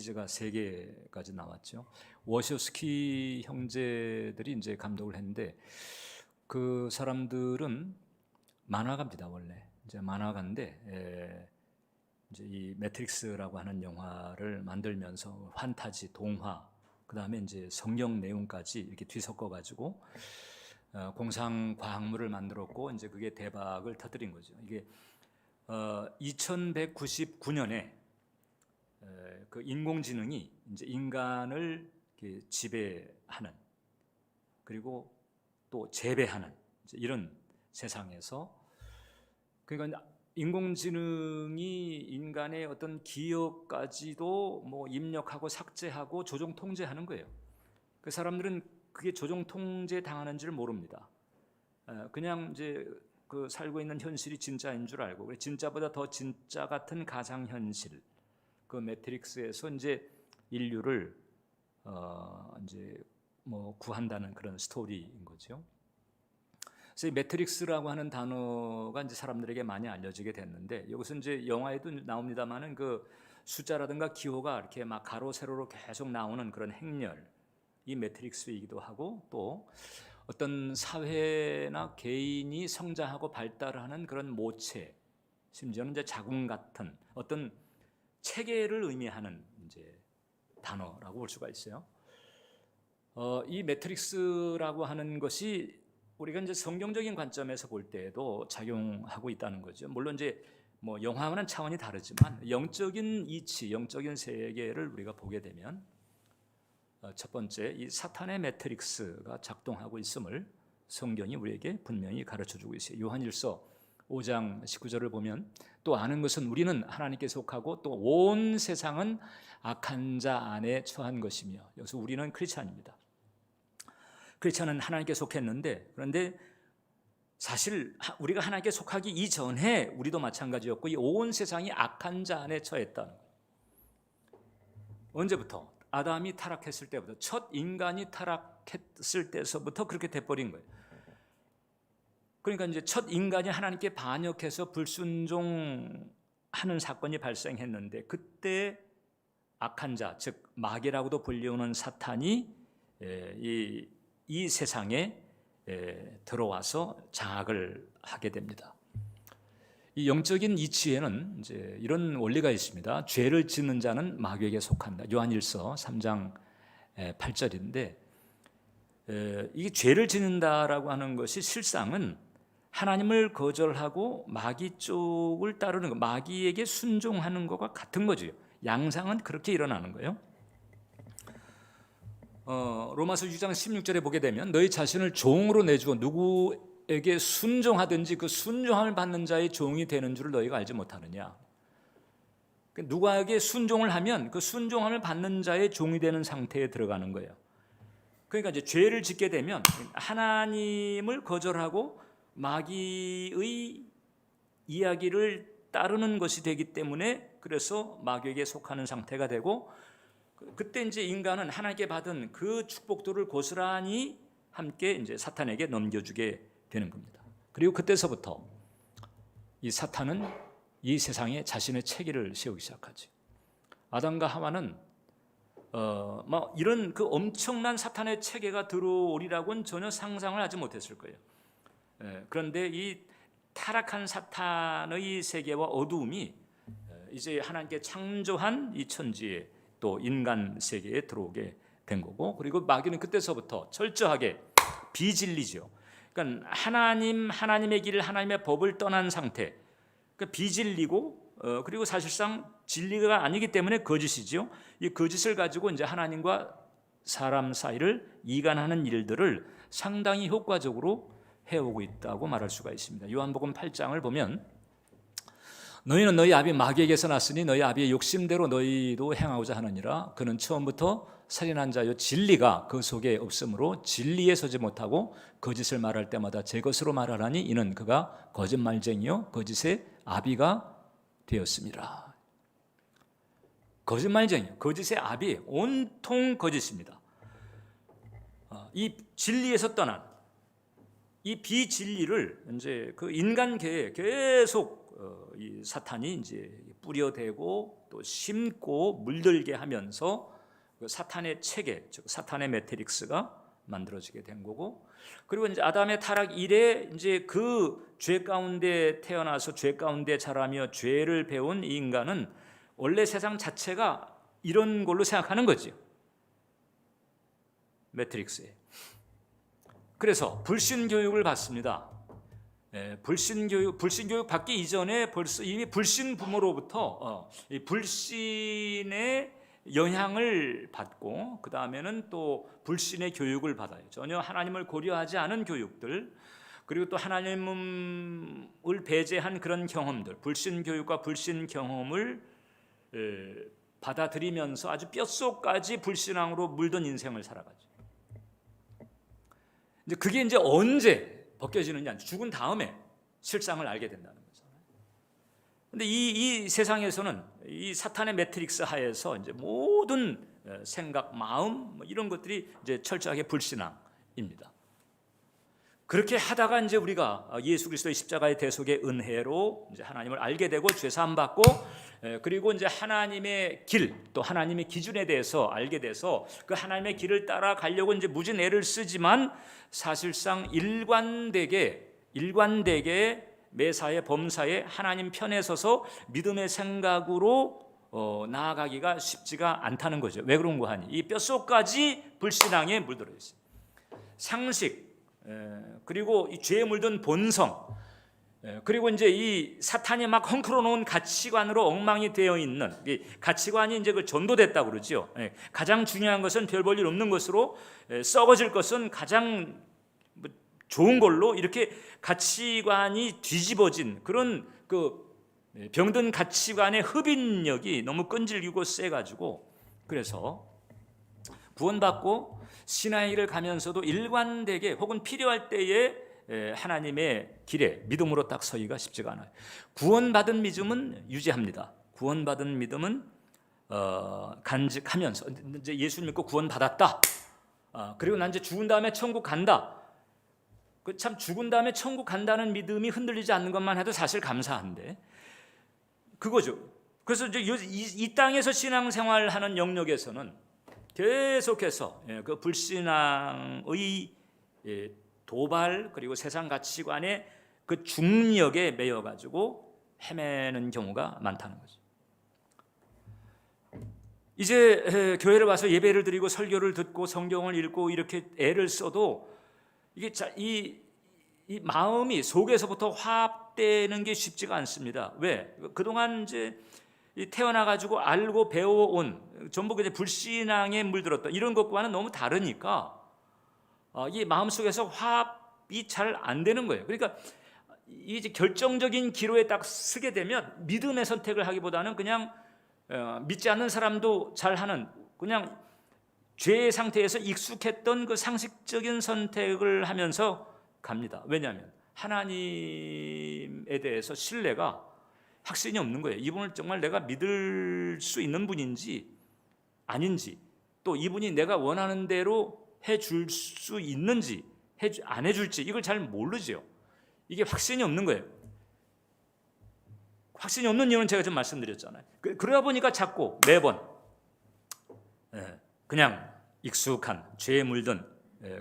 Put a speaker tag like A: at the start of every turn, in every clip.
A: 시리즈가 3개까지 나왔죠. 워쇼스키 형제들이 이제 감독을 했는데 그 사람들은 만화가입니다. 원래 이제 만화가인데 이제 이 매트릭스라고 하는 영화를 만들면서 판타지, 동화, 그 다음에 이제 성경 내용까지 이렇게 뒤섞어 가지고 공상 과학물을 만들었고 이제 그게 대박을 터뜨린 거죠. 이게 2199년에 그 인공지능이 이제 인간을 지배하는 그리고 또 재배하는 이런 세상에서, 그러니까 인공지능이 인간의 어떤 기억까지도 뭐 입력하고 삭제하고 조종 통제하는 거예요. 그 사람들은 그게 조종 통제 당하는 줄 모릅니다. 그냥 이제 그 살고 있는 현실이 진짜인 줄 알고, 진짜보다 더 진짜 같은 가상 현실, 그 매트릭스에서 이제 인류를 이제 뭐 구한다는 그런 스토리인 거죠. 그래서 이 매트릭스라고 하는 단어가 이제 사람들에게 많이 알려지게 됐는데, 여기서 이제 영화에도 나옵니다만은 그 숫자라든가 기호가 이렇게 막 가로 세로로 계속 나오는 그런 행렬, 이 매트릭스이기도 하고, 또 어떤 사회나 개인이 성장하고 발달하는 그런 모체, 심지어는 이제 자궁 같은 어떤 체계를 의미하는 이제 단어라고 볼 수가 있어요. 이 매트릭스라고 하는 것이 우리가 이제 성경적인 관점에서 볼 때에도 작용하고 있다는 거죠. 물론 이제 뭐 영화와는 차원이 다르지만 영적인 이치, 영적인 세계를 우리가 보게 되면 첫 번째, 이 사탄의 매트릭스가 작동하고 있음을 성경이 우리에게 분명히 가르쳐주고 있어요. 요한일서 5장 19절을 보면, 또 아는 것은 우리는 하나님께 속하고 또 온 세상은 악한 자 안에 처한 것이며, 여기서 우리는 크리스찬입니다. 크리스찬은 하나님께 속했는데, 그런데 사실 우리가 하나님께 속하기 이전에 우리도 마찬가지였고 이 온 세상이 악한 자 안에 처했다는 거예요. 언제부터? 아담이 타락했을 때부터, 첫 인간이 타락했을 때서부터 그렇게 돼버린 거예요. 그러니까 이제 첫 인간이 하나님께 반역해서 불순종하는 사건이 발생했는데, 그때 악한 자, 즉 마귀라고도 불리우는 사탄이 이 세상에 들어와서 장악을 하게 됩니다. 이 영적인 이치에는 이제 이런 원리가 있습니다. 죄를 짓는 자는 마귀에게 속한다. 요한일서 3장 8절인데, 이 죄를 짓는다라고 하는 것이 실상은 하나님을 거절하고 마귀 쪽을 따르는 것, 마귀에게 순종하는 것과 같은 거죠. 양상은 그렇게 일어나는 거예요. 로마서 6장 16절에 보게 되면, 너희 자신을 종으로 내주고 누구에게 순종하든지 그 순종함을 받는 자의 종이 되는 줄을 너희가 알지 못하느냐. 누구에게 순종을 하면 그 순종함을 받는 자의 종이 되는 상태에 들어가는 거예요. 그러니까 이제 죄를 짓게 되면 하나님을 거절하고 마귀의 이야기를 따르는 것이 되기 때문에, 그래서 마귀에게 속하는 상태가 되고, 그때 이제 인간은 하나님께 받은 그 축복들을 고스란히 함께 이제 사탄에게 넘겨주게 되는 겁니다. 그리고 그때서부터 이 사탄은 이 세상에 자신의 체계를 세우기 시작하죠. 아담과 하와는 뭐 이런 그 엄청난 사탄의 체계가 들어오리라고는 전혀 상상을 하지 못했을 거예요. 그런데 이 타락한 사탄의 세계와 어두움이 이제 하나님께 창조한 이 천지에, 또 인간 세계에 들어오게 된 거고, 그리고 마귀는 그때서부터 철저하게 비진리죠. 그러니까 하나님의 길을, 하나님의 법을 떠난 상태, 그러니까 비진리고, 그리고 사실상 진리가 아니기 때문에 거짓이죠. 이 거짓을 가지고 이제 하나님과 사람 사이를 이간하는 일들을 상당히 효과적으로 해오고 있다고 말할 수가 있습니다. 요한복음 8장을 보면, 너희는 너희 아비 마귀에게서 났으니 너희 아비의 욕심대로 너희도 행하고자 하느니라. 그는 처음부터 살인한 자요, 진리가 그 속에 없으므로 진리에 서지 못하고 거짓을 말할 때마다 제 것으로 말하라니 이는 그가 거짓말쟁이요 거짓의 아비가 되었습니다. 거짓말쟁이, 거짓의 아비, 온통 거짓입니다. 이 진리에서 떠난 이 비진리를 이제 그 인간계에 계속 이 사탄이 이제 뿌려대고 또 심고 물들게 하면서 그 사탄의 체계, 즉 사탄의 매트릭스가 만들어지게 된 거고, 그리고 이제 아담의 타락 이래 이제 그 죄 가운데 태어나서 죄 가운데 자라며 죄를 배운 이 인간은 원래 세상 자체가 이런 걸로 생각하는 거죠. 매트릭스에. 그래서 불신 교육을 받습니다. 불신 교육 받기 이전에 벌써 이미 불신 부모로부터 이 불신의 영향을 받고, 그 다음에는 또 불신의 교육을 받아요. 전혀 하나님을 고려하지 않은 교육들, 그리고 또 하나님을 배제한 그런 경험들, 불신 교육과 불신 경험을 받아들이면서 아주 뼛속까지 불신앙으로 물든 인생을 살아가죠. 이제 그게 이제 언제 벗겨지느냐, 죽은 다음에 실상을 알게 된다는 거잖아요. 근데 이 세상에서는 이 사탄의 매트릭스 하에서 이제 모든 생각, 마음 뭐 이런 것들이 이제 철저하게 불신앙입니다. 그렇게 하다가 이제 우리가 예수 그리스도의 십자가의 대속의 은혜로 이제 하나님을 알게 되고 죄 사함 받고, 그리고 이제 하나님의 길, 또 하나님의 기준에 대해서 알게 돼서 그 하나님의 길을 따라가려고 이제 무진 애를 쓰지만 사실상 일관되게 매사에 범사에 하나님 편에 서서 믿음의 생각으로 나아가기가 쉽지가 않다는 거죠. 왜 그런 거 하니? 이 뼛속까지 불신앙에 물들어 있어요. 상식, 그리고 이 죄에 물든 본성, 그리고 이제 이 사탄이 막 헝클어 놓은 가치관으로 엉망이 되어 있는 이 가치관이 이제 그 전도됐다 그러죠. 가장 중요한 것은 별 볼 일 없는 것으로, 썩어질 것은 가장 좋은 걸로, 이렇게 가치관이 뒤집어진 그런 그 병든 가치관의 흡인력이 너무 끈질기고 세가지고, 그래서 구원받고 신앙의 길을 가면서도 일관되게 혹은 필요할 때에 하나님의 길에 믿음으로 딱 서기가 쉽지가 않아요. 구원받은 믿음은 유지합니다. 구원받은 믿음은 간직하면서, 이제 예수 믿고 구원받았다, 그리고 난 이제 죽은 다음에 천국 간다. 그 참 죽은 다음에 천국 간다는 믿음이 흔들리지 않는 것만 해도 사실 감사한데, 그거죠. 그래서 이제 이 땅에서 신앙생활하는 영역에서는 계속해서 그 불신앙의 도발, 그리고 세상 가치관의 그 중력에 매여 가지고 헤매는 경우가 많다는 거죠. 이제 교회를 와서 예배를 드리고 설교를 듣고 성경을 읽고 이렇게 애를 써도 이게 이 마음이 속에서부터 화합되는 게 쉽지가 않습니다. 왜? 그동안 이제 태어나 가지고 알고 배워온 전부 그냥 불신앙에 물들었다, 이런 것과는 너무 다르니까 이 마음속에서 화합이 잘 안 되는 거예요. 그러니까 이제 결정적인 기로에 딱 서게 되면 믿음의 선택을 하기보다는 그냥 믿지 않는 사람도 잘하는 그냥 죄의 상태에서 익숙했던 그 상식적인 선택을 하면서 갑니다. 왜냐하면 하나님에 대해서 신뢰가, 확신이 없는 거예요. 이분을 정말 내가 믿을 수 있는 분인지 아닌지, 또 이분이 내가 원하는 대로 해줄 수 있는지 안 해줄지 이걸 잘 모르죠. 이게 확신이 없는 거예요. 확신이 없는 이유는 제가 좀 말씀드렸잖아요. 그러다 보니까 자꾸 매번 그냥 익숙한 죄에 물든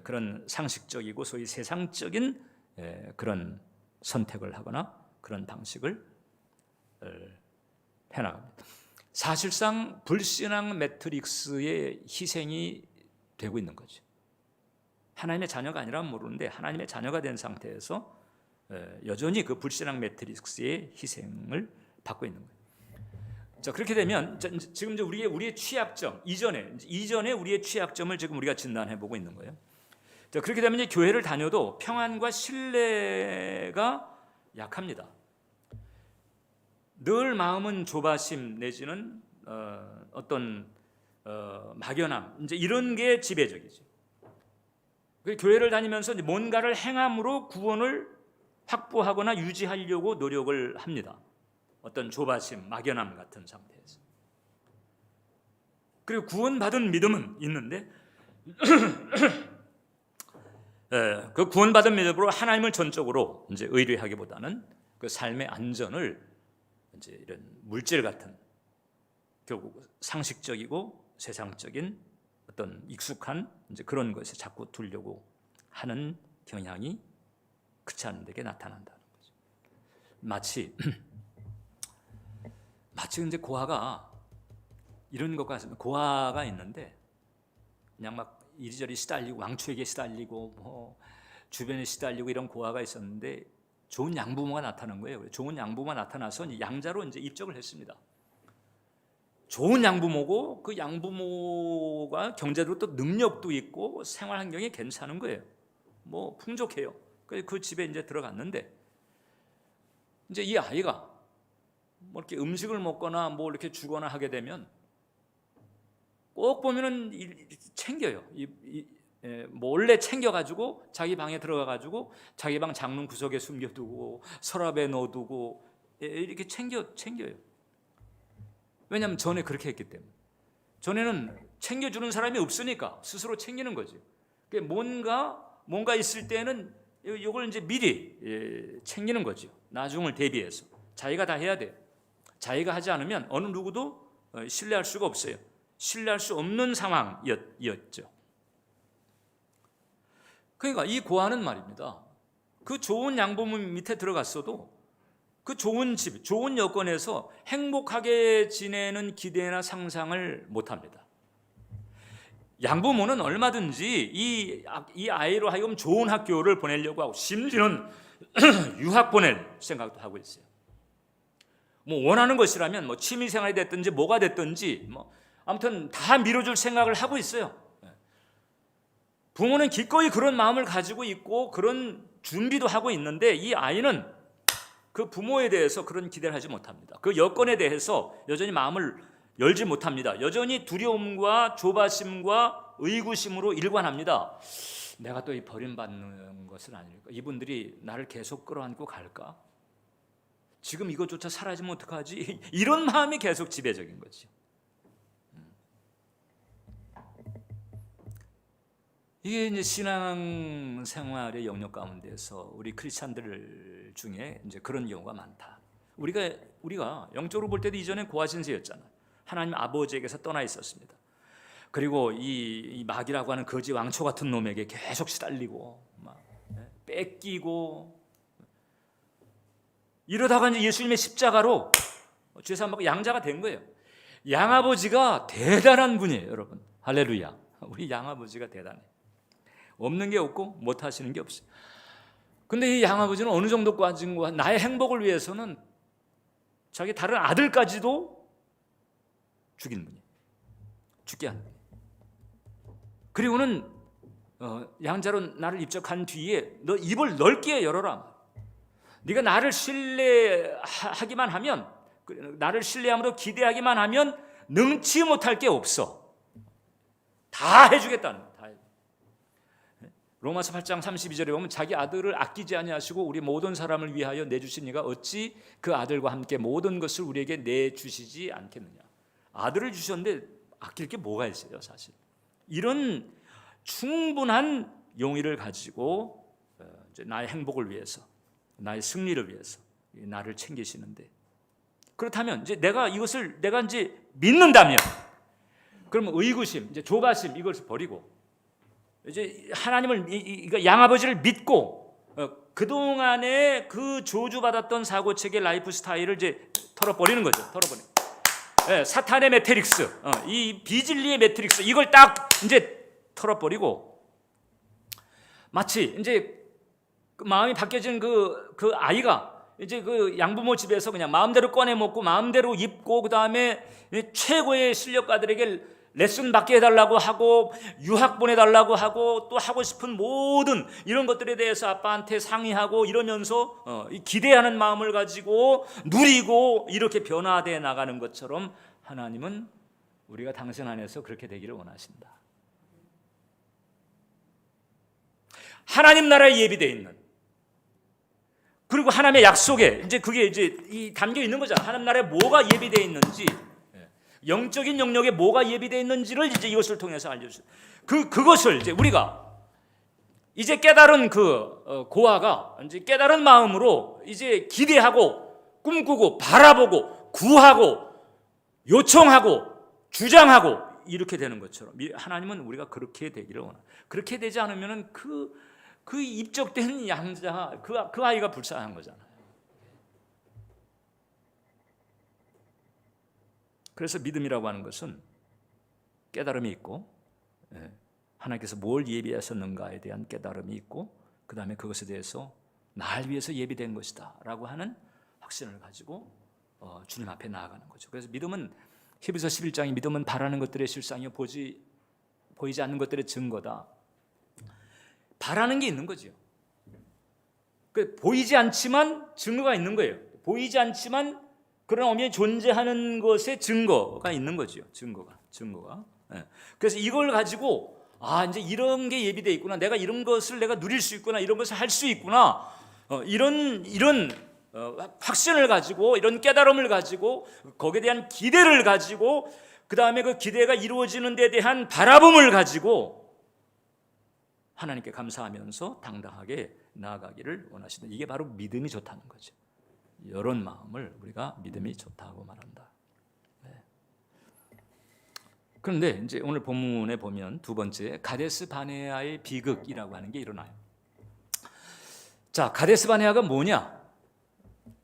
A: 그런 상식적이고 소위 세상적인 그런 선택을 하거나 그런 방식을 해나갑니다. 사실상 불신앙 매트릭스의 희생이 되고 있는 거죠. 하나님의 자녀가 아니라면 모르는데 하나님의 자녀가 된 상태에서 여전히 그 불신앙 매트릭스의 희생을 받고 있는 거예요. 자, 그렇게 되면 지금 이제 우리의 취약점, 이전에 우리의 취약점을 지금 우리가 진단해 보고 있는 거예요. 자, 그렇게 되면 이제 교회를 다녀도 평안과 신뢰가 약합니다. 늘 마음은 조바심 내지는 어떤 막연함, 이제 이런 게 지배적이죠. 교회를 다니면서 뭔가를 행함으로 구원을 확보하거나 유지하려고 노력을 합니다. 어떤 조바심, 막연함 같은 상태에서. 그리고 구원받은 믿음은 있는데 그 구원받은 믿음으로 하나님을 전적으로 이제 의뢰하기보다는 그 삶의 안전을 이제 이런 물질 같은 결국 상식적이고 세상적인 어떤 익숙한 이제 그런 것에 자꾸 두려고 하는 경향이 그치 않은 데게 나타난다는 거죠. 마치 이제 고아가 이런 것 같습니다. 고아가 있는데 그냥 막 이리저리 시달리고 왕초에게 시달리고 뭐 주변에 시달리고 이런 고아가 있었는데 좋은 양부모가 나타난 거예요. 좋은 양부모가 나타나서 양자로 이제 입적을 했습니다. 좋은 양부모고 그 양부모가 경제적으로 또 능력도 있고 생활 환경이 괜찮은 거예요. 뭐 풍족해요. 그 집에 이제 들어갔는데 이제 이 아이가 뭐 이렇게 음식을 먹거나 뭐 이렇게 주거나 하게 되면 꼭 보면은 챙겨요. 몰래 챙겨가지고 자기 방에 들어가가지고 자기 방 장롱 구석에 숨겨두고 서랍에 넣어두고 이렇게 챙겨요. 왜냐하면 전에 그렇게 했기 때문에. 전에는 챙겨주는 사람이 없으니까 스스로 챙기는 거죠. 뭔가 있을 때는 이걸 이제 미리 챙기는 거죠. 나중을 대비해서 자기가 다 해야 돼요. 자기가 하지 않으면 어느 누구도 신뢰할 수가 없어요. 신뢰할 수 없는 상황이었죠. 그러니까 이 고아는 말입니다. 그 좋은 양부모 밑에 들어갔어도 그 좋은 집, 좋은 여건에서 행복하게 지내는 기대나 상상을 못합니다. 양부모는 얼마든지 이 아이로 하여금 좋은 학교를 보내려고 하고 심지어는 유학 보낼 생각도 하고 있어요. 뭐 원하는 것이라면 뭐 취미생활이 됐든지 뭐가 됐든지 뭐 아무튼 다 밀어줄 생각을 하고 있어요. 부모는 기꺼이 그런 마음을 가지고 있고 그런 준비도 하고 있는데 이 아이는 그 부모에 대해서 그런 기대를 하지 못합니다. 그 여건에 대해서 여전히 마음을 열지 못합니다. 여전히 두려움과 조바심과 의구심으로 일관합니다. 내가 또 이 버림받는 것은 아닐까? 이분들이 나를 계속 끌어안고 갈까? 지금 이것조차 사라지면 어떡하지? 이런 마음이 계속 지배적인 거죠. 이게 이제 신앙 생활의 영역 가운데서 우리 크리스찬들 중에 이제 그런 경우가 많다. 우리가 영적으로 볼 때도 이전에 고아 신세였잖아. 하나님 아버지에게서 떠나 있었습니다. 그리고 이 마귀라고 하는 거지 왕초 같은 놈에게 계속 시달리고 막 뺏기고 이러다가 이제 예수님의 십자가로 죄사함 받고 양자가 된 거예요. 양아버지가 대단한 분이에요, 여러분. 할렐루야. 우리 양아버지가 대단해. 없는 게 없고 못 하시는 게 없어요. 근데 이 양아버지는 어느 정도까지인 거야? 나의 행복을 위해서는 자기 다른 아들까지도 죽인 분이에요. 죽게 하는 분이에요. 그리고는 양자로 나를 입적한 뒤에 너 입을 넓게 열어라. 네가 나를 신뢰하기만 하면, 나를 신뢰함으로 기대하기만 하면 능치 못할 게 없어. 다 해주겠다는 거야. 로마서 8장 32절에 보면 자기 아들을 아끼지 아니하시고 우리 모든 사람을 위하여 내주신 이가 어찌 그 아들과 함께 모든 것을 우리에게 내주시지 않겠느냐. 아들을 주셨는데 아낄 게 뭐가 있어요, 사실. 이런 충분한 용의를 가지고 이제 나의 행복을 위해서, 나의 승리를 위해서 나를 챙기시는데, 그렇다면 이제 내가 이제 믿는다면, 그러면 의구심, 이제 조바심 이것을 버리고 이제 하나님을, 양아버지를 믿고 그동안에 그 저주받았던 사고체계 라이프 스타일을 이제 털어버리는 거죠. 사탄의 매트릭스, 이 비진리의 매트릭스, 이걸 딱 이제 털어버리고 마치 이제 마음이 바뀌어진 그 아이가 이제 그 양부모 집에서 그냥 마음대로 꺼내 먹고 마음대로 입고 그 다음에 최고의 실력가들에게 레슨 받게 해달라고 하고 유학 보내달라고 하고 또 하고 싶은 모든 이런 것들에 대해서 아빠한테 상의하고 이러면서 기대하는 마음을 가지고 누리고 이렇게 변화되어 나가는 것처럼 하나님은 우리가 당신 안에서 그렇게 되기를 원하신다. 하나님 나라에 예비되어 있는, 그리고 하나님의 약속에 이제 그게 이제 담겨 있는 거잖아. 하나님 나라에 뭐가 예비되어 있는지, 영적인 영역에 뭐가 예비되어 있는지를 이제 이것을 통해서 알려주세요. 그것을 이제 우리가 이제 깨달은 그 고아가 이제 깨달은 마음으로 이제 기대하고 꿈꾸고 바라보고 구하고 요청하고 주장하고 이렇게 되는 것처럼 하나님은 우리가 그렇게 되기를 원합니다. 그렇게 되지 않으면 그 입적된 양자 그 아이가 불쌍한 거잖아요. 그래서 믿음이라고 하는 것은 깨달음이 있고 하나님께서 뭘 예비하셨는가에 대한 깨달음이 있고 그 다음에 그것에 대해서 날 위해서 예비된 것이다 라고 하는 확신을 가지고 주님 앞에 나아가는 거죠. 그래서 믿음은 히브리서 11장이 믿음은 바라는 것들의 실상이요 보이지 않는 것들의 증거다. 바라는 게 있는 거죠. 보이지 않지만 증거가 있는 거예요. 보이지 않지만 그러나 엄연히 존재하는 것의 증거가 있는 거죠. 증거가. 그래서 이걸 가지고 이제 이런 게 예비되어 있구나. 내가 이런 것을 내가 누릴 수 있구나. 이런 것을 할 수 있구나. 이런 확신을 가지고 이런 깨달음을 가지고 거기에 대한 기대를 가지고 그 다음에 그 기대가 이루어지는 데 대한 바라봄을 가지고 하나님께 감사하면서 당당하게 나아가기를 원하시는 이게 바로 믿음이 좋다는 거죠. 이런 마음을 우리가 믿음이 좋다고 말한다. 그런데 이제 오늘 본문에 보면 두 번째 가데스 바네아의 비극이라고 하는 게 일어나요. 자, 가데스 바네아가 뭐냐?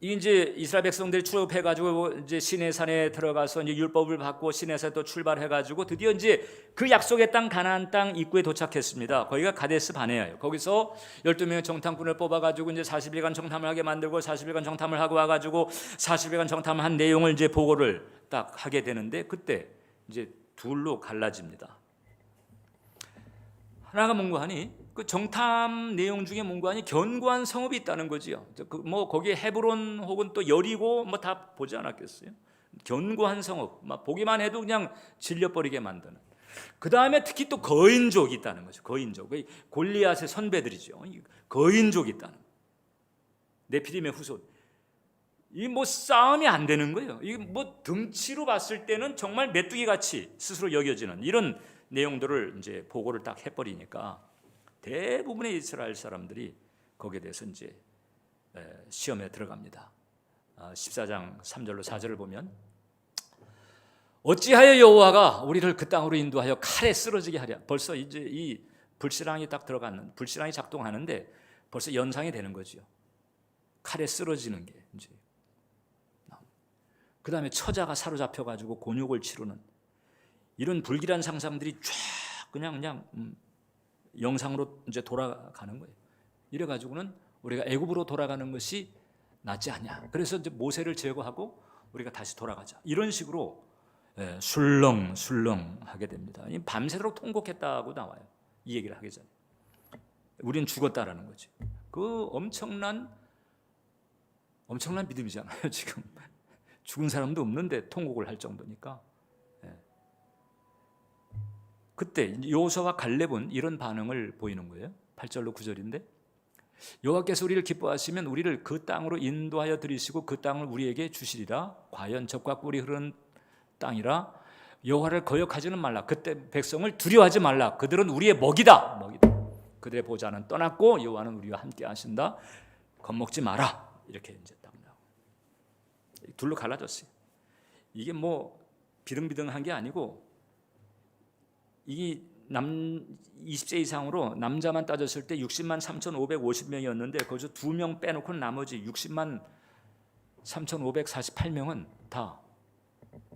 A: 이제 이스라엘 백성들이 출애굽해가지고 이제 시내산에 들어가서 이제 율법을 받고 시내산에 또 출발해가지고 드디어 이제 그 약속의 땅 가나안 땅 입구에 도착했습니다. 거기가 가데스 바네아예요. 거기서 12명의 정탐꾼을 뽑아가지고 이제 40일간 정탐을 하게 만들고 40일간 정탐을 하고 와가지고 40일간 정탐을 한 내용을 이제 보고를 딱 하게 되는데 그때 이제 둘로 갈라집니다. 하나가 뭔가 하니 그 정탐 내용 중에 뭔가 하니 견고한 성읍이 있다는 거지요. 뭐 거기에 헤브론 혹은 또 여리고 뭐 다 보지 않았겠어요. 견고한 성읍, 막 보기만 해도 그냥 질려버리게 만드는. 그 다음에 특히 또 거인족이 있다는 거죠. 거인족, 골리앗의 선배들이죠. 거인족이 있다는. 네피림의 후손. 이 뭐 싸움이 안 되는 거예요. 이게 뭐 등치로 봤을 때는 정말 메뚜기 같이 스스로 여겨지는 이런 내용들을 이제 보고를 딱 해버리니까 대부분의 이스라엘 사람들이 거기에 대해서 이제 시험에 들어갑니다. 14장 3절로 4절을 보면 어찌하여 여호와가 우리를 그 땅으로 인도하여 칼에 쓰러지게 하랴. 벌써 이제 이 불신앙이 딱 들어가는 불신앙이 작동하는데 벌써 연상이 되는 거죠. 칼에 쓰러지는 게 이제. 그 다음에 처자가 사로잡혀 가지고 곤욕을 치르는 이런 불길한 상상들이 쫙 그냥 영상으로 이제 돌아가는 거예요. 이래 가지고는 우리가 애굽으로 돌아가는 것이 낫지 않냐. 그래서 이제 모세를 제거하고 우리가 다시 돌아가자. 이런 식으로 술렁술렁하게 됩니다. 밤새도록 통곡했다고 나와요. 이 얘기를 하기 전에. 우리는 죽었다라는 거죠. 그 엄청난 믿음이잖아요. 지금 죽은 사람도 없는데 통곡을 할 정도니까. 그때 여호수아와 갈렙은 이런 반응을 보이는 거예요. 8절로 9절인데 여호와께서 우리를 기뻐하시면 우리를 그 땅으로 인도하여 들이시고 그 땅을 우리에게 주시리라. 과연 젖과 꿀이 흐르는 땅이라. 여호와를 거역하지는 말라. 그때 백성을 두려워하지 말라. 그들은 우리의 먹이다. 그들의 보좌는 떠났고 여호와는 우리와 함께 하신다. 겁먹지 마라. 이렇게 이제 딱 나오고 둘로 갈라졌어요. 이게 뭐 비등비등한 게 아니고 이 20세 이상으로 남자만 따졌을 때 60만 3,550명이었는데 거기서 2명 빼놓고 나머지 60만 3,548명은 다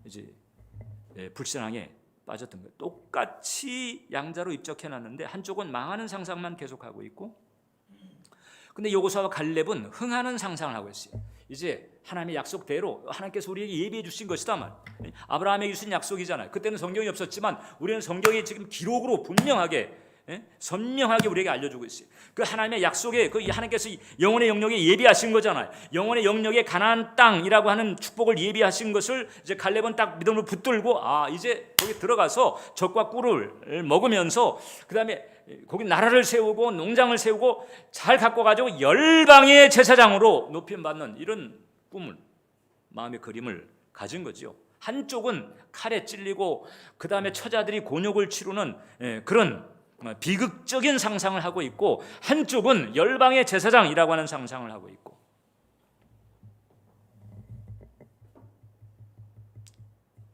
A: 이제 불신앙에 빠졌던 거예요. 똑같이 양자로 입적해놨는데 한쪽은 망하는 상상만 계속하고 있고, 근데 여호수아와 갈렙은 흥하는 상상을 하고 있어요. 이제 하나님의 약속대로 하나님께서 우리에게 예비해 주신 것이다 말. 아브라함에게 주신 약속이잖아요. 그때는 성경이 없었지만 우리는 성경이 지금 기록으로 분명하게 선명하게 우리에게 알려주고 있어요. 그 하나님의 약속에 그 하나님께서 영혼의 영역에 예비하신 거잖아요. 영혼의 영역에 가나안 땅이라고 하는 축복을 예비하신 것을 이제 갈렙은 딱 믿음으로 붙들고 이제 거기 들어가서 젖과 꿀을 먹으면서 그 다음에 거기 나라를 세우고 농장을 세우고 잘 갖고 가지고 열방의 제사장으로 높임 받는 이런 꿈을 마음의 그림을 가진 거죠. 한쪽은 칼에 찔리고 그 다음에 처자들이 곤욕을 치르는 그런 비극적인 상상을 하고 있고, 한쪽은 열방의 제사장이라고 하는 상상을 하고 있고,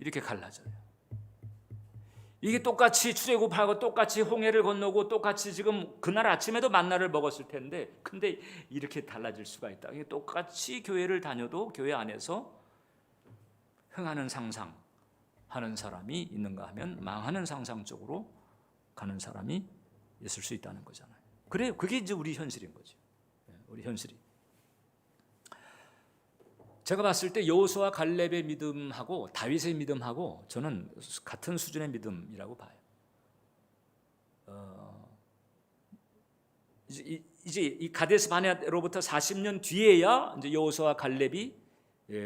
A: 이렇게 갈라져요. 이게 똑같이 출애굽하고 똑같이 홍해를 건너고 똑같이 지금 그날 아침에도 만나를 먹었을 텐데, 근데 이렇게 달라질 수가 있다. 이게 똑같이 교회를 다녀도 교회 안에서 흥하는 상상하는 사람이 있는가 하면 망하는 상상 쪽으로 가는 사람이 있을 수 있다는 거잖아요. 그래, 그게 이제 우리 현실인 거죠. 우리 현실이. 제가 봤을 때 여호수아 갈렙의 믿음하고 다윗의 믿음하고 저는 같은 수준의 믿음이라고 봐요. 이제 이 가데스 바네아로부터 40년 뒤에야 이제 여호수아 갈렙이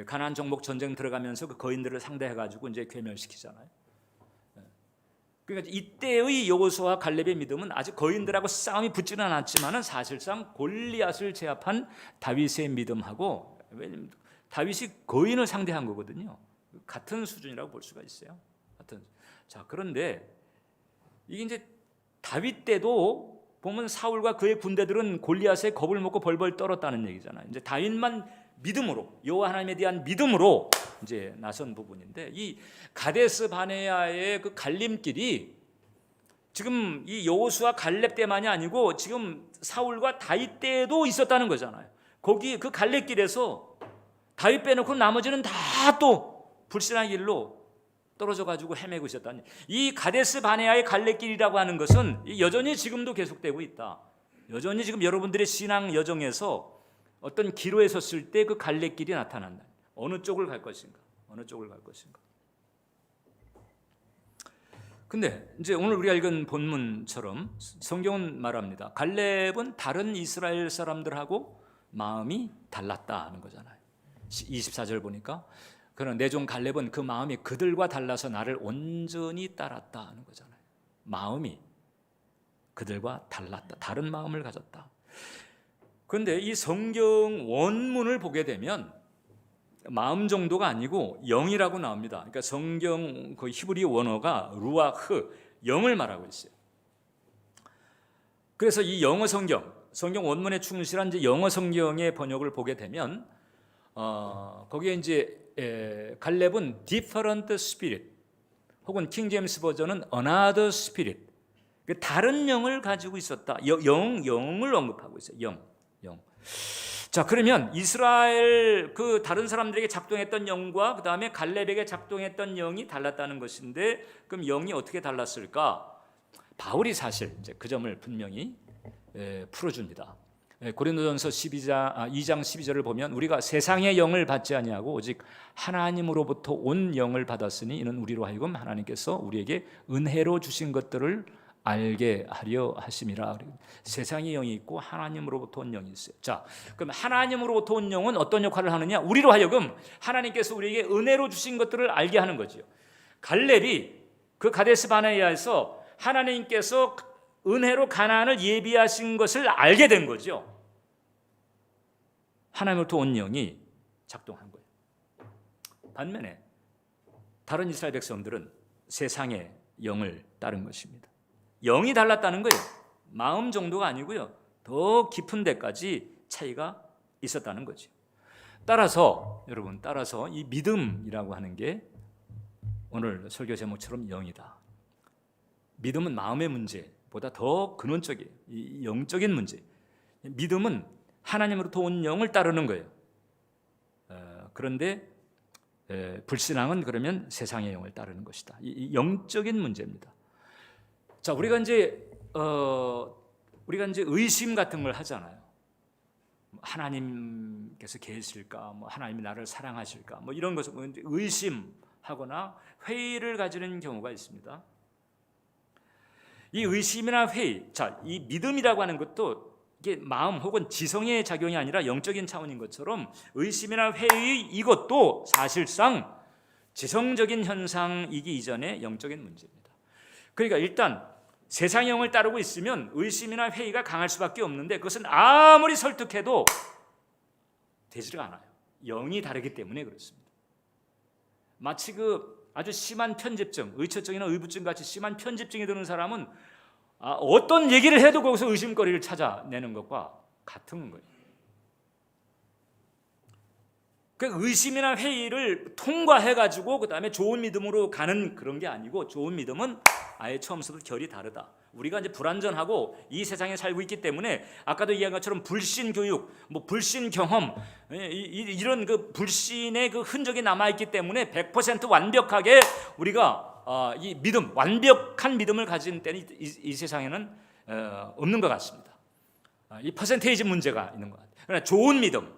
A: 가나안 정복 전쟁 들어가면서 그 거인들을 상대해 가지고 이제 괴멸시키잖아요. 그러니까 이때의 여호수아 갈렙의 믿음은 아직 거인들하고 싸움이 붙지는 않았지만은 사실상 골리앗을 제압한 다윗의 믿음하고, 왜냐면 다윗이 거인을 상대한 거거든요. 같은 수준이라고 볼 수가 있어요. 자, 그런데 이게 이제 다윗 때도 보면 사울과 그의 군대들은 골리앗의 겁을 먹고 벌벌 떨었다는 얘기잖아요. 이제 다윗만 믿음으로, 여호와 하나님에 대한 믿음으로 이제 나선 부분인데, 이 가데스 바네아의 그 갈림길이 지금 이 여호수아 갈렙 때만이 아니고 지금 사울과 다윗 때도 있었다는 거잖아요. 거기 그 갈렙길에서 다윗 빼놓고 나머지는 다 또 불신한 길로 떨어져 가지고 헤매고 있었다니. 이 가데스 바네아의 갈렙길이라고 하는 것은 여전히 지금도 계속되고 있다. 여전히 지금 여러분들의 신앙 여정에서 어떤 기로에 섰을 때 그 갈렙길이 나타난다. 어느 쪽을 갈 것인가? 어느 쪽을 갈 것인가? 근데 이제 오늘 우리가 읽은 본문처럼 성경은 말합니다. 갈렙은 다른 이스라엘 사람들하고 마음이 달랐다는 거잖아요. 24절 보니까 그런 내 종 갈렙은 그 마음이 그들과 달라서 나를 온전히 따랐다 하는 거잖아요. 마음이 그들과 달랐다. 다른 마음을 가졌다. 그런데 이 성경 원문을 보게 되면 마음 정도가 아니고 영이라고 나옵니다. 그러니까 성경 그 히브리 원어가 루아흐, 영을 말하고 있어요. 그래서 이 영어 성경 원문에 충실한 이제 영어 성경의 번역을 보게 되면 거기에 이제 갈렙은 different spirit, 혹은 킹 제임스 버전은 another spirit, 다른 영을 가지고 있었다. 영을 언급하고 있어요. 영. 자, 그러면 이스라엘 그 다른 사람들에게 작동했던 영과 그 다음에 갈렙에게 작동했던 영이 달랐다는 것인데, 그럼 영이 어떻게 달랐을까? 바울이 사실 이제 그 점을 분명히 풀어줍니다. 고린도전서 2장 12절을 보면 우리가 세상의 영을 받지 아니하고 오직 하나님으로부터 온 영을 받았으니 이는 우리로 하여금 하나님께서 우리에게 은혜로 주신 것들을 알게 하려 하심이라. 세상의 영이 있고 하나님으로부터 온 영이 있어요. 자, 그럼 하나님으로부터 온 영은 어떤 역할을 하느냐? 우리로 하여금 하나님께서 우리에게 은혜로 주신 것들을 알게 하는 거죠. 갈렙이 그 가데스 바네아에서 하나님께서 은혜로 가나안을 예비하신 것을 알게 된 거죠. 하나님으로부터 온 영이 작동한 거예요. 반면에 다른 이스라엘 백성들은 세상의 영을 따른 것입니다. 영이 달랐다는 거예요. 마음 정도가 아니고요, 더 깊은 데까지 차이가 있었다는 거죠. 따라서 여러분, 이 믿음이라고 하는 게 오늘 설교 제목처럼 영이다. 믿음은 마음의 문제보다 더 근원적이에요. 이 영적인 문제. 믿음은 하나님으로부터 온 영을 따르는 거예요. 그런데 불신앙은 그러면 세상의 영을 따르는 것이다. 이 영적인 문제입니다. 자, 우리가 이제 의심 같은 걸 하잖아요. 하나님께서 계실까? 뭐 하나님이 나를 사랑하실까? 뭐 이런 것을 의심하거나 회의를 가지는 경우가 있습니다. 이 의심이나 회의, 자, 이 믿음이라고 하는 것도 이게 마음 혹은 지성의 작용이 아니라 영적인 차원인 것처럼 의심이나 회의, 이것도 사실상 지성적인 현상이기 이전에 영적인 문제입니다. 그러니까 일단 세상의 영을 따르고 있으면 의심이나 회의가 강할 수밖에 없는데, 그것은 아무리 설득해도 되지가 않아요. 영이 다르기 때문에 그렇습니다. 마치 그 아주 심한 편집증, 의처증이나 의부증 같이 심한 편집증이 드는 사람은 어떤 얘기를 해도 거기서 의심거리를 찾아내는 것과 같은 거예요. 그 의심이나 회의를 통과해가지고 그 다음에 좋은 믿음으로 가는 그런 게 아니고, 좋은 믿음은 아예 처음부터 결이 다르다. 우리가 이제 불완전하고 이 세상에 살고 있기 때문에 아까도 이야기한 것처럼 불신 교육, 뭐 불신 경험, 이런 그 불신의 그 흔적이 남아 있기 때문에 100% 완벽하게 우리가 이 믿음, 완벽한 믿음을 가진 때는 이 세상에는 없는 것 같습니다. 이 퍼센테이지 문제가 있는 것 같아요. 그러나 좋은 믿음,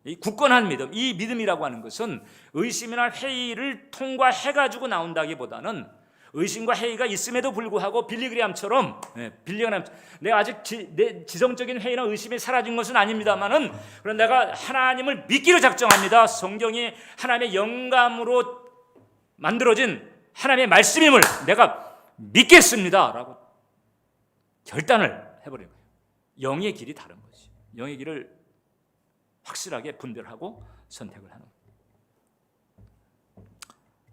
A: 이 굳건한 믿음, 이 믿음이라고 하는 것은 의심이나 회의를 통과해가지고 나온다기보다는 의심과 회의가 있음에도 불구하고 빌리그레암처럼 내가 아직 내 지성적인 회의나 의심이 사라진 것은 아닙니다만은, 그런 내가 하나님을 믿기로 작정합니다. 성경이 하나님의 영감으로 만들어진 하나님의 말씀임을 내가 믿겠습니다라고 결단을 해버리는 거예요. 영의 길이 다른 거지. 영의 길을 확실하게 분별하고 선택을 하는 거예요.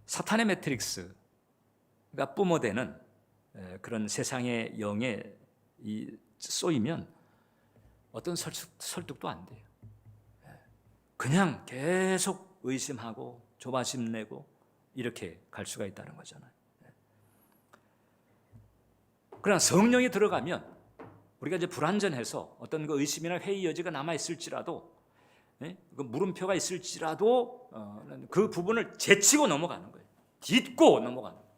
A: 사탄의 매트릭스가 뿜어대는 그런 세상의 영에 쏘이면 어떤 설득도 안 돼요. 그냥 계속 의심하고 조바심 내고 이렇게 갈 수가 있다는 거잖아요. 그러나 성령이 들어가면 우리가 이제 불완전해서 어떤 그 의심이나 회의 여지가 남아 있을지라도, 그 물음표가 있을지라도 그 부분을 제치고 넘어가는 거예요. 딛고 넘어가는 거예요.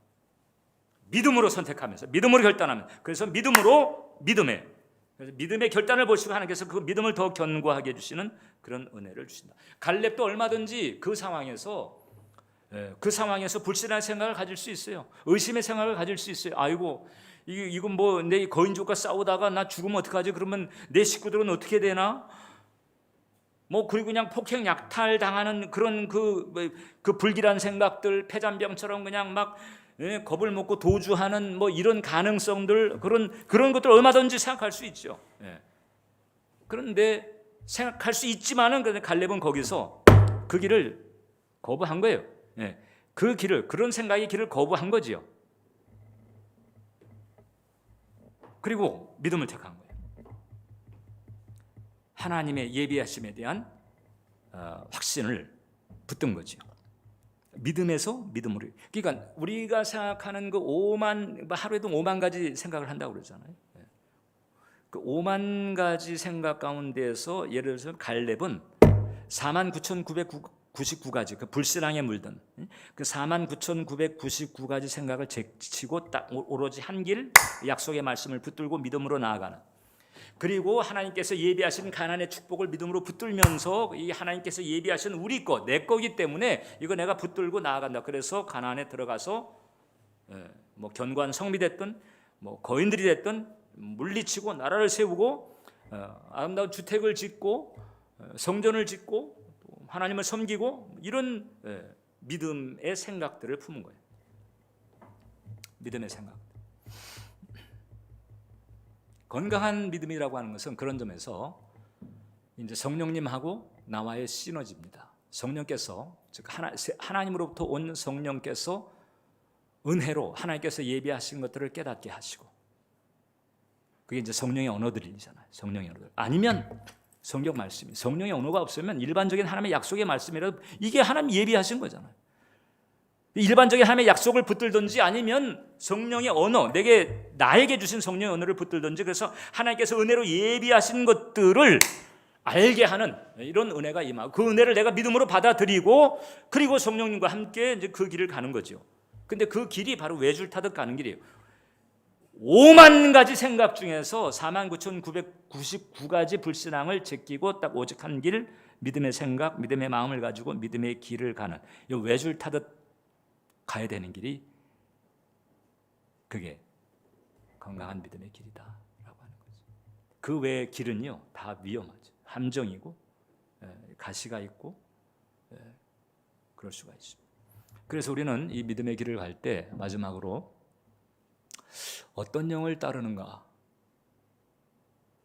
A: 믿음으로 선택하면서, 믿음으로 결단하면, 그래서 믿음의 결단을 보시고 하나님께서 그 믿음을 더 견고하게 해주시는 그런 은혜를 주신다. 갈렙도 얼마든지 그 상황에서 불신한 생각을 가질 수 있어요. 의심의 생각을 가질 수 있어요. 아이고, 이건 뭐 내 거인족과 싸우다가 나 죽으면 어떡하지? 그러면 내 식구들은 어떻게 되나? 뭐 그리고 그냥 폭행 약탈 당하는 그런 그 불길한 생각들, 폐잔병처럼 그냥 막 겁을 먹고 도주하는 뭐 이런 가능성들, 그런 것들 얼마든지 생각할 수 있죠. 그런데 생각할 수 있지만은 갈렙은 거기서 그 길을 거부한 거예요. 그런 생각의 길을 거부한 거지요. 그리고 믿음을 택한 거예요. 하나님의 예비하심에 대한 확신을 붙든 거죠. 믿음에서 믿음으로. 그러니까 우리가 생각하는 그 하루에도 5만 가지 생각을 한다고 그러잖아요. 그 5만 가지 생각 가운데서 예를 들어서 갈렙은 49,999가지 그 불신앙에 물든 그 49,999가지 생각을 제치고 딱 오로지 한 길 약속의 말씀을 붙들고 믿음으로 나아가는, 그리고 하나님께서 예비하신 가나안의 축복을 믿음으로 붙들면서 이 하나님께서 예비하신 우리 거, 내 거기 때문에 이거 내가 붙들고 나아간다. 그래서 가나안에 들어가서 뭐 견고한 성이 됐든 뭐 거인들이 됐든 물리치고 나라를 세우고 아름다운 주택을 짓고 성전을 짓고 하나님을 섬기고 이런 믿음의 생각들을 품은 거예요. 믿음의 생각. 건강한 믿음이라고 하는 것은 그런 점에서 이제 성령님하고 나와의 시너지입니다. 성령께서, 즉 하나님으로부터 온 성령께서 은혜로 하나님께서 예비하신 것들을 깨닫게 하시고, 그게 이제 성령의 언어들이잖아요. 성령의 언어들. 아니면 성경 말씀이, 성령의 언어가 없으면 일반적인 하나님의 약속의 말씀이라도 이게 하나님 예비하신 거잖아요. 일반적인 하나님의 약속을 붙들든지 아니면 성령의 언어, 나에게 주신 성령의 언어를 붙들든지, 그래서 하나님께서 은혜로 예비하신 것들을 알게 하는 이런 은혜가 임하고, 그 은혜를 내가 믿음으로 받아들이고, 그리고 성령님과 함께 이제 그 길을 가는 거죠. 근데 그 길이 바로 외줄 타듯 가는 길이에요. 5만 가지 생각 중에서 49,999가지 불신앙을 제끼고 딱 오직 한 길, 믿음의 생각, 믿음의 마음을 가지고 믿음의 길을 가는, 이 외줄 타듯 가야 되는 길이, 그게 건강한 믿음의 길이다라고 하는 거죠. 그 외의 길은요 다 위험하죠. 함정이고 가시가 있고 그럴 수가 있습니다. 그래서 우리는 이 믿음의 길을 갈 때 마지막으로 어떤 영을 따르는가,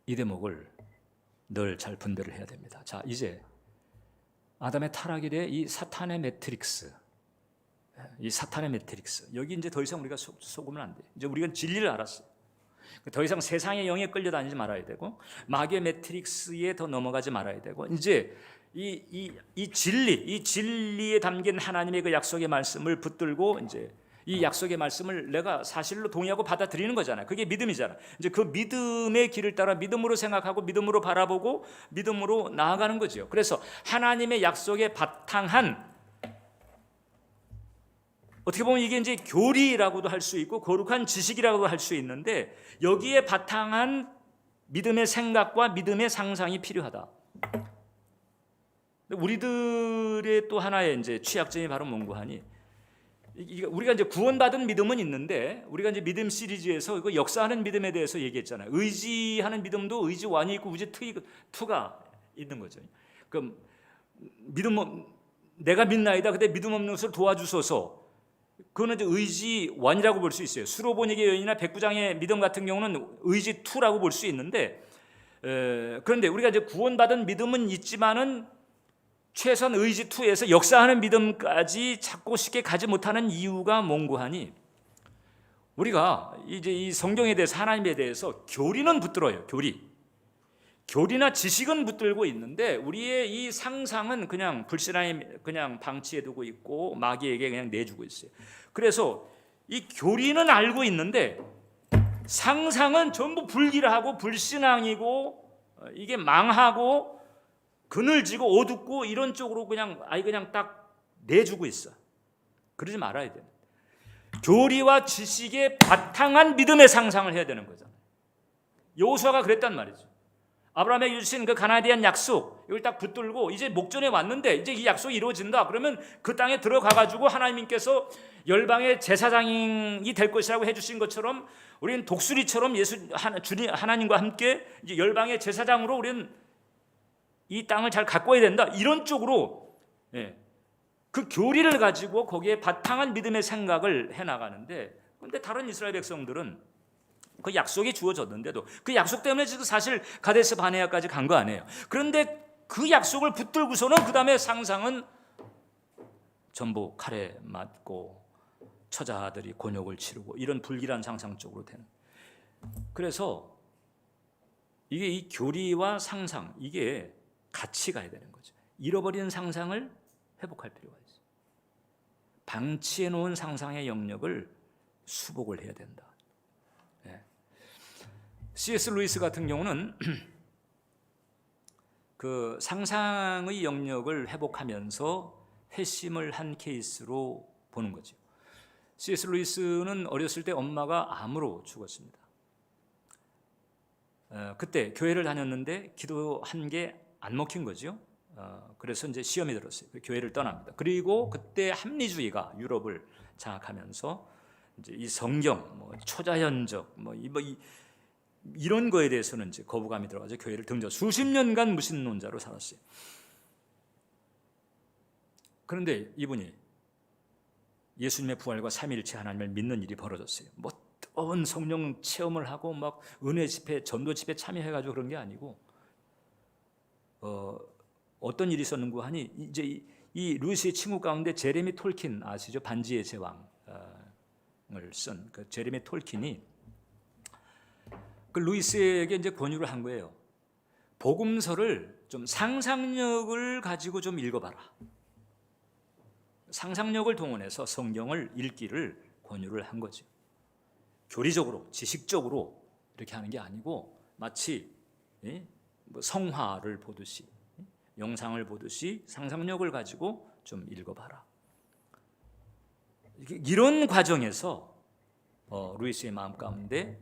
A: 이 대목을 늘 잘 분별을 해야 됩니다. 자, 이제 아담의 타락 이래 이 사탄의 매트릭스, 여기 이제 더 이상 우리가 속으면 안 돼요. 이제 우리가 진리를 알았어요. 더 이상 세상의 영에 끌려다니지 말아야 되고, 마귀의 매트릭스에 더 넘어가지 말아야 되고, 이제 이 진리에 담긴 하나님의 그 약속의 말씀을 붙들고 이제 이 약속의 말씀을 내가 사실로 동의하고 받아들이는 거잖아요. 그게 믿음이잖아. 이제 그 믿음의 길을 따라 믿음으로 생각하고 믿음으로 바라보고 믿음으로 나아가는 거죠. 그래서 하나님의 약속에 바탕한, 어떻게 보면 이게 이제 교리라고도 할 수 있고 거룩한 지식이라고도 할 수 있는데, 여기에 바탕한 믿음의 생각과 믿음의 상상이 필요하다. 우리들의 또 하나의 이제 취약점이 바로 뭔고하니, 우리가 이제 구원받은 믿음은 있는데, 우리가 이제 믿음 시리즈에서 그 역사하는 믿음에 대해서 얘기했잖아요. 의지하는 믿음도 의지 1이 있고 의지 2가 있는 거죠. 그럼 믿음, 내가 믿나이다. 근데 믿음 없는 것을 도와주소서. 그거는 이제 의지 1이라고 볼 수 있어요. 수로보니게 여인이나 백부장의 믿음 같은 경우는 의지 2라고 볼 수 있는데, 그런데 우리가 이제 구원받은 믿음은 있지만은 최선 의지 2에서 역사하는 믿음까지 찾고 쉽게 가지 못하는 이유가 뭔고하니, 우리가 이제 이 성경에 대해서, 하나님에 대해서 교리는 붙들어요. 교리나 지식은 붙들고 있는데, 우리의 이 상상은 그냥 불신앙에 그냥 방치해 두고 있고 마귀에게 그냥 내주고 있어요. 그래서 이 교리는 알고 있는데 상상은 전부 불길하고 불신앙이고 이게 망하고 그늘지고 어둡고 이런 쪽으로 그냥 딱 내주고 있어. 그러지 말아야 돼. 교리와 지식에 바탕한 믿음의 상상을 해야 되는 거잖아요. 여호수아가 그랬단 말이죠. 아브라함에게 주신 그 가나안에 대한 약속, 이걸 딱 붙들고 이제 목전에 왔는데 이제 이 약속이 이루어진다. 그러면 그 땅에 들어가 가지고 하나님께서 열방의 제사장이 될 것이라고 해주신 것처럼, 우리는 독수리처럼 하나님과 함께 이제 열방의 제사장으로 우리는 이 땅을 잘 가꿔야 된다. 이런 쪽으로 그 교리를 가지고 거기에 바탕한 믿음의 생각을 해나가는데, 그런데 다른 이스라엘 백성들은 그 약속이 주어졌는데도 그 약속 때문에 지금 사실 가데스 바네아까지 간 거 아니에요. 그런데 그 약속을 붙들고서는 그 다음에 상상은 전부 칼에 맞고 처자들이 곤욕을 치르고 이런 불길한 상상 쪽으로 되는. 그래서 이게 이 교리와 상상, 이게 같이 가야 되는 거죠. 잃어버린 상상을 회복할 필요가 있어요. 방치해 놓은 상상의 영역을 수복을 해야 된다. C.S. 루이스 같은 경우는 그 상상의 영역을 회복하면서 회심을 한 케이스로 보는 거죠. C.S. 루이스는 어렸을 때 엄마가 암으로 죽었습니다. 그때 교회를 다녔는데 기도한 게 안 먹힌 거죠. 그래서 이제 시험이 들었어요. 교회를 떠납니다. 그리고 그때 합리주의가 유럽을 장악하면서 이제 이 성경, 초자연적, 이런 거에 대해서는 이제 거부감이 들어가서 교회를 등져 수십 년간 무신론자로 살았어요. 그런데 이분이 예수님의 부활과 삼위일체 하나님을 믿는 일이 벌어졌어요. 어떤 성령 체험을 하고 막 은혜 집회, 전도 집회 참여해가지고 그런 게 아니고, 어떤 일이 있었는고 하니, 이제 이 루이스의 친구 가운데 제레미 톨킨 아시죠? 반지의 제왕을 쓴 그 제레미 톨킨이 그 루이스에게 이제 권유를 한 거예요. 복음서를 좀 상상력을 가지고 좀 읽어봐라. 상상력을 동원해서 성경을 읽기를 권유를 한 거죠. 교리적으로, 지식적으로 이렇게 하는 게 아니고 마치 성화를 보듯이, 영상을 보듯이 상상력을 가지고 좀 읽어봐라. 이런 과정에서 루이스의 마음 가운데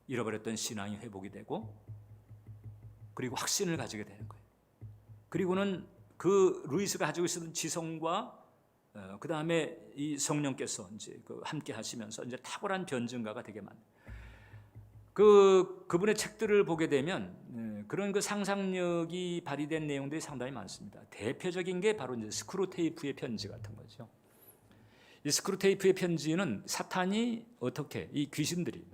A: 잃어버렸던 신앙이 회복이 되고, 그리고 확신을 가지게 되는 거예요. 그리고는 그 루이스가 가지고 있었던 지성과 그 다음에 이 성령께서 이제 함께 하시면서 이제 탁월한 변증가가 되게 많아요. 그분의 책들을 보게 되면 그런 그 상상력이 발휘된 내용들이 상당히 많습니다. 대표적인 게 바로 이제 스크루테이프의 편지 같은 거죠. 이 스크루테이프의 편지는 사탄이 어떻게, 이 귀신들이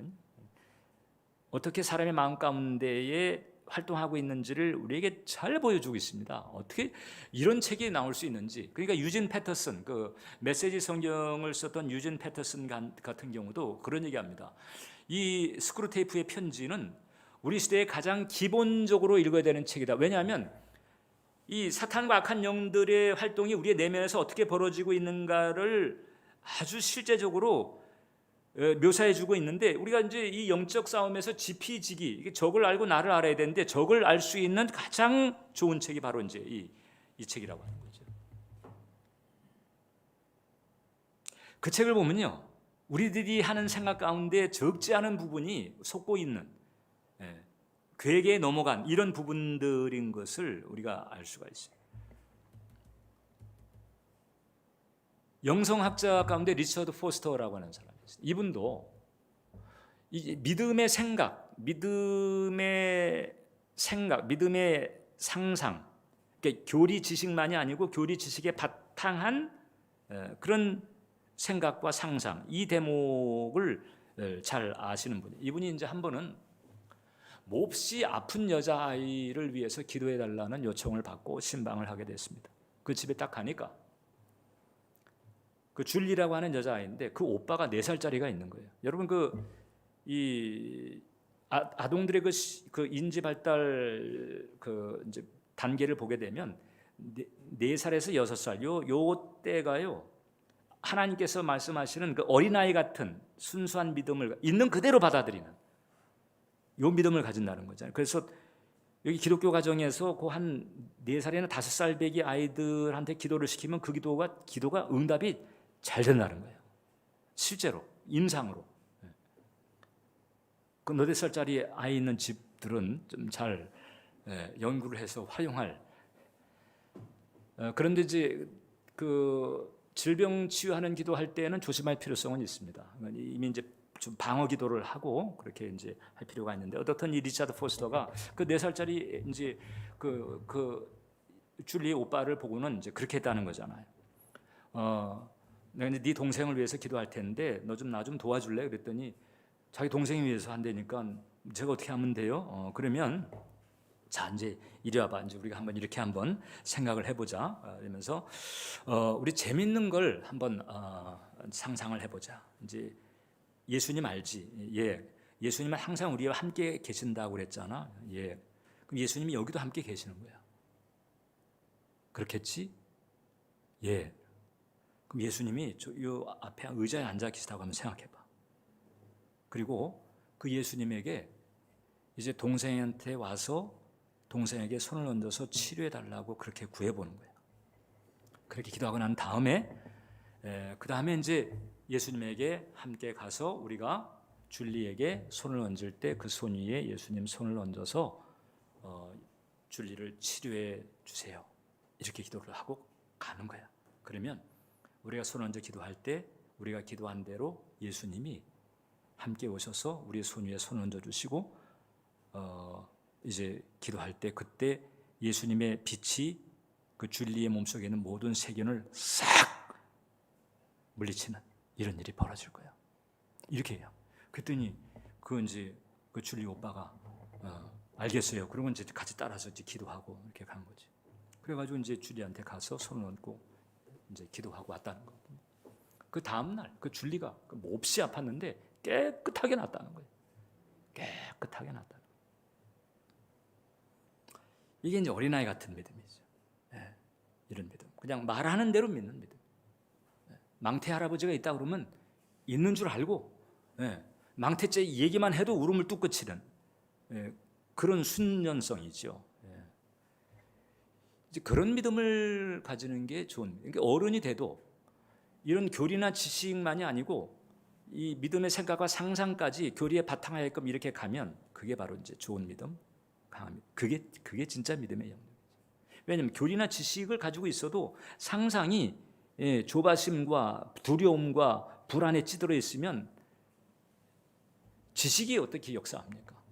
A: 어떻게 사람의 마음 가운데에 활동하고 있는지를 우리에게 잘 보여주고 있습니다. 어떻게 이런 책이 나올 수 있는지. 그러니까 유진 패터슨, 그 메시지 성경을 썼던 유진 패터슨 같은 경우도 그런 얘기합니다. 이 스크루테이프의 편지는 우리 시대에 가장 기본적으로 읽어야 되는 책이다. 왜냐하면 이 사탄과 악한 영들의 활동이 우리의 내면에서 어떻게 벌어지고 있는가를 아주 실제적으로 묘사해주고 있는데, 우리가 이제 이 영적 싸움에서 지피지기, 적을 알고 나를 알아야 되는데 적을 알 수 있는 가장 좋은 책이 바로 이제 이 책이라고 하는 거죠. 그 책을 보면요, 우리들이 하는 생각 가운데 적지 않은 부분이 속고 있는, 괴계에 넘어간 이런 부분들인 것을 우리가 알 수가 있어요. 영성학자 가운데 리처드 포스터라고 하는 사람이 있어요. 이분도 이 믿음의 생각, 믿음의 상상, 그러니까 교리 지식만이 아니고 교리 지식에 바탕한 그런 생각과 상상, 이 대목을 잘 아시는 분이에요. 이분이 이제 한 번은 몹시 아픈 여자아이를 위해서 기도해달라는 요청을 받고 신방을 하게 됐습니다. 그 집에 딱 가니까 그 줄리라고 하는 여자아이인데 그 오빠가 4살짜리가 있는 거예요. 여러분 이 아동들의 그 인지 발달 그 이제 단계를 보게 되면 4살에서 6살 요 때가요, 하나님께서 말씀하시는 그 어린아이 같은 순수한 믿음을 있는 그대로 받아들이는 요 믿음을 가진다는 거잖아요. 그래서 여기 기독교 가정에서 그 한 4살이나 5살 배기 아이들한테 기도를 시키면 그 기도가 응답이 잘 된다는 거예요. 실제로 임상으로. 그 4살짜리 아이 있는 집들은 좀 잘 연구를 해서 활용할. 그런데 이제 그 질병 치유하는 기도할 때는 조심할 필요성은 있습니다. 이미 이제 좀 방어 기도를 하고 그렇게 이제 할 필요가 있는데, 어떻든 이 리차드 포스터가 그 4살짜리 이제 그 줄리의 오빠를 보고는 이제 그렇게 했다는 거잖아요. 내가 이제 네 동생을 위해서 기도할 텐데 너 좀 나 좀 도와줄래? 그랬더니 자기 동생이 위해서 한다니까 제가 어떻게 하면 돼요? 그러면 자 이제 이리 와봐. 이제 우리가 이렇게 한번 생각을 해보자. 이러면서 우리 재밌는 걸 한번 상상을 해보자. 이제 예수님 알지? 예. 예수님은 항상 우리와 함께 계신다고 그랬잖아. 예. 그럼 예수님이 여기도 함께 계시는 거야. 그렇겠지? 예. 그럼 예수님이 요 앞에 의자에 앉아 계시다고 한번 생각해봐. 그리고 그 예수님에게 이제 동생한테 와서 동생에게 손을 얹어서 치료해달라고 그렇게 구해보는 거예요. 그렇게 기도하고 난 다음에 그 다음에 이제 예수님에게 함께 가서 우리가 줄리에게 손을 얹을 때 그 손 위에 예수님 손을 얹어서 줄리를 치료해 주세요. 이렇게 기도를 하고 가는 거야. 그러면 우리가 손 얹어 기도할 때 우리가 기도한 대로 예수님이 함께 오셔서 우리의 손 위에 손 얹어 주시고 이제 기도할 때 그때 예수님의 빛이 그 줄리의 몸속에 있는 모든 세균을 싹 물리치는 이런 일이 벌어질 거야. 이렇게 해요. 그랬더니 이제 그 줄리 오빠가 알겠어요. 그러고 이제 같이 따라서 이제 기도하고 이렇게 간 거지. 그래가지고 이제 줄리한테 가서 손을 얹고 이제 기도하고 왔다는 거. 그 다음 날 그 줄리가 몹시 아팠는데 깨끗하게 낫다는 거예요. 깨끗하게 낫다는 거예요. 이게 이제 어린아이 같은 믿음이죠. 이런 믿음. 그냥 말하는 대로 믿는 믿음. 망태 할아버지가 있다 그러면 있는 줄 알고 망태죄 얘기만 해도 울음을 뚝 그치는 그런 순전성이죠. 이제 그런 믿음을 가지는 게 좋은. 그러니까 어른이 돼도 이런 교리나 지식만이 아니고 이 믿음의 생각과 상상까지 교리에 바탕하게끔 이렇게 가면 그게 바로 이제 좋은 믿음, 강한 믿음. 그게 진짜 믿음의 영역이죠. 왜냐하면 교리나 지식을 가지고 있어도 상상이 조바심과 두려움과 불안에 찌들어 있으면 지식이 어떻게 역사합니까?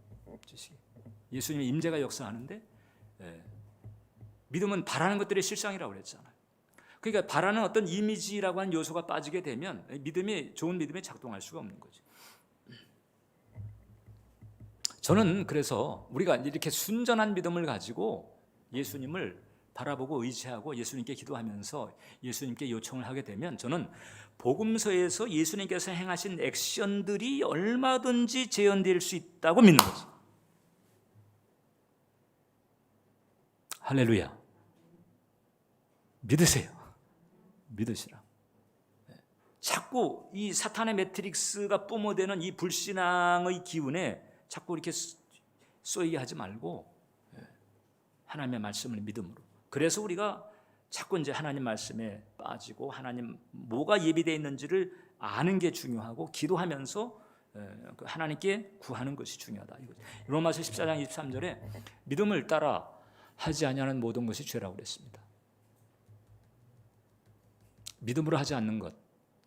A: 지식이. 예수님의 임재가 역사하는데 믿음은 바라는 것들의 실상이라고 그랬잖아요. 그러니까 바라는 어떤 이미지라고 하는 요소가 빠지게 되면 좋은 믿음이 작동할 수가 없는 거죠. 저는 그래서 우리가 이렇게 순전한 믿음을 가지고 예수님을 바라보고 의지하고 예수님께 기도하면서 예수님께 요청을 하게 되면 저는 복음서에서 예수님께서 행하신 액션들이 얼마든지 재현될 수 있다고 믿는 거죠. 할렐루야. 믿으세요. 믿으시라. 자꾸 이 사탄의 매트릭스가 뿜어대는 이 불신앙의 기운에 자꾸 이렇게 쏘이게 하지 말고 하나님의 말씀을 믿음으로. 그래서 우리가 자꾸 이제 하나님 말씀에 빠지고 하나님 뭐가 예비되어 있는지를 아는 게 중요하고 기도하면서 하나님께 구하는 것이 중요하다. 로마서 14장 23절에 믿음을 따라 하지 아니하는 모든 것이 죄라고 그랬습니다. 믿음으로 하지 않는 것,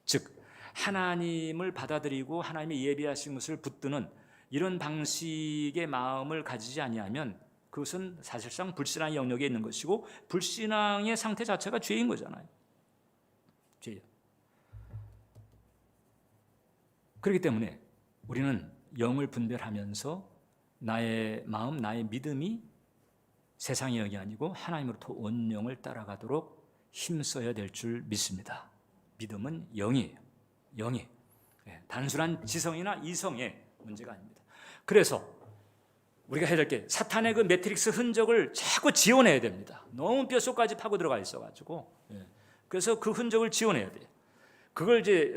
A: 즉 하나님을 받아들이고 하나님의 예비하신 것을 붙드는 이런 방식의 마음을 가지지 아니하면 그것은 사실상 불신앙의 영역에 있는 것이고 불신앙의 상태 자체가 죄인 거잖아요. 죄예요. 그렇기 때문에 우리는 영을 분별하면서 나의 마음, 나의 믿음이 세상의 영이 아니고 하나님으로부터 온 영을 따라가도록 힘써야 될 줄 믿습니다. 믿음은 영이에요. 영이 단순한 지성이나 이성의 문제가 아닙니다. 그래서 우리가 해야 될 게 사탄의 그 매트릭스 흔적을 자꾸 지워내야 됩니다. 너무 뼛속까지 파고 들어가 있어가지고 그래서 그 흔적을 지워내야 돼요. 그걸 이제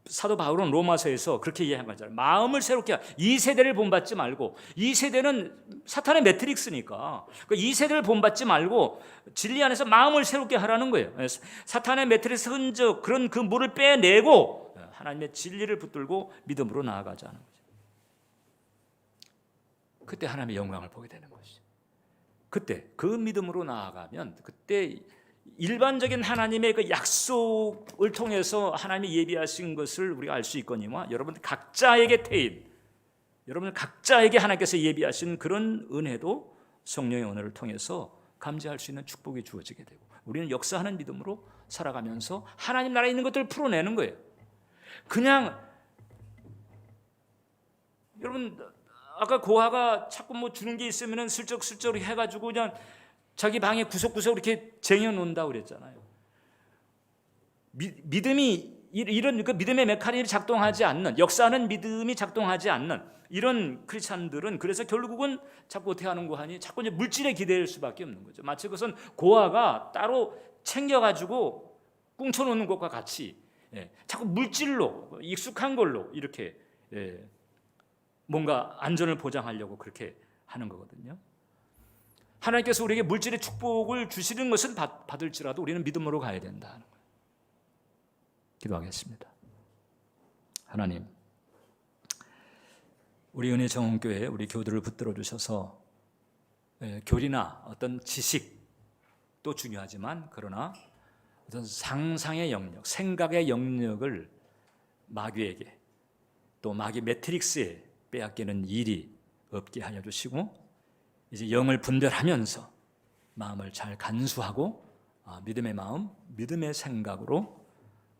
A: 사도 바울은 로마서에서 그렇게 이해한 거잖아요. 마음을 새롭게 이 세대를 본받지 말고 이 세대는 사탄의 매트릭스니까 이 세대를 본받지 말고 진리 안에서 마음을 새롭게 하라는 거예요. 사탄의 매트릭스 흔적 그런 그 물을 빼내고 하나님의 진리를 붙들고 믿음으로 나아가자는 거죠. 그때 하나님의 영광을 보게 되는 것이죠. 그때 그 믿음으로 나아가면 그때 일반적인 하나님의 그 약속을 통해서 하나님이 예비하신 것을 우리가 알 수 있거니와 여러분 각자에게 태인, 여러분 각자에게 하나님께서 예비하신 그런 은혜도 성령의 은혜를 통해서 감지할 수 있는 축복이 주어지게 되고 우리는 역사하는 믿음으로 살아가면서 하나님 나라에 있는 것들을 풀어내는 거예요. 그냥 여러분 아까 고아가 자꾸 뭐 주는 게 있으면 슬쩍슬쩍 해가지고 그냥 자기 방에 구석구석 이렇게 쟁여놓는다고 그랬잖아요. 믿음이 이런 그 믿음의 메커니즘이 작동하지 않는 역사하는 믿음이 작동하지 않는 이런 크리스찬들은 그래서 결국은 자꾸 어떻게 하는고 하니 자꾸 이제 물질에 기댈 수밖에 없는 거죠. 마치 그것은 고아가 따로 챙겨가지고 꿍쳐놓는 것과 같이 자꾸 물질로 익숙한 걸로 이렇게 뭔가 안전을 보장하려고 그렇게 하는 거거든요. 하나님께서 우리에게 물질의 축복을 주시는 것은 받을지라도 우리는 믿음으로 가야 된다는 거예요. 기도하겠습니다. 하나님, 우리 은혜 정원교회 우리 교들을 붙들어 주셔서 교리나 어떤 지식도 중요하지만 그러나 어떤 상상의 영역, 생각의 영역을 마귀에게 또 마귀 매트릭스에 빼앗기는 일이 없게 하여 주시고 이제 영을 분별하면서 마음을 잘 간수하고 믿음의 마음, 믿음의 생각으로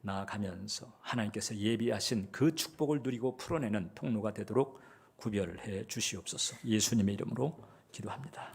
A: 나아가면서 하나님께서 예비하신 그 축복을 누리고 풀어내는 통로가 되도록 구별해 주시옵소서. 예수님의 이름으로 기도합니다.